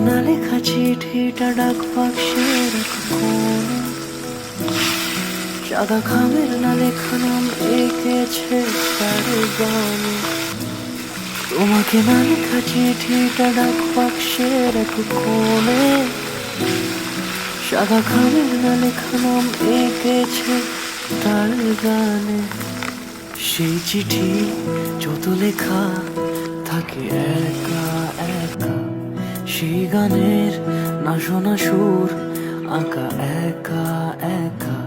না লেখা চিঠিটা ডাক বাক্সের এক কোণে, সাদা খামের না লেখা নাম এঁকেছে তার গানে। তোমাকে না লেখা চিঠিটা ডাক বাক্সের এক কোণে, সাদা খামের না লেখা নাম এঁকেছে তার গানে। সেই চিঠি যত লেখা থাকে একা একা, সেই গানের না শোনা সুর আঁকা একা একা,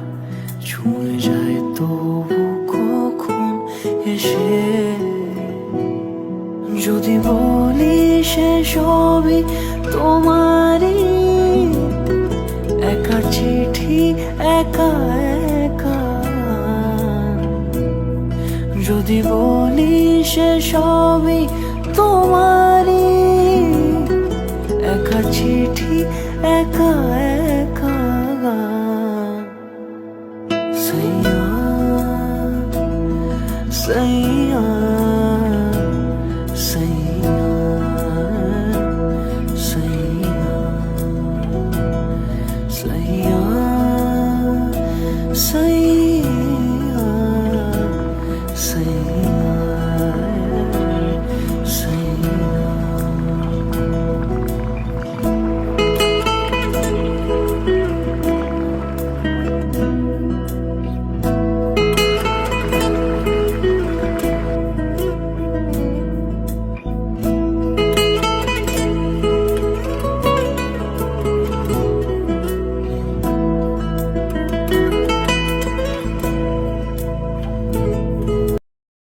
ছুঁয়ে যায় তবু কখন এসে। যদি বলি সে সবই তোমারই, একা চিঠি একা একা। যদি বলি সে সবই তোমারই, একা চিঠি একা একা।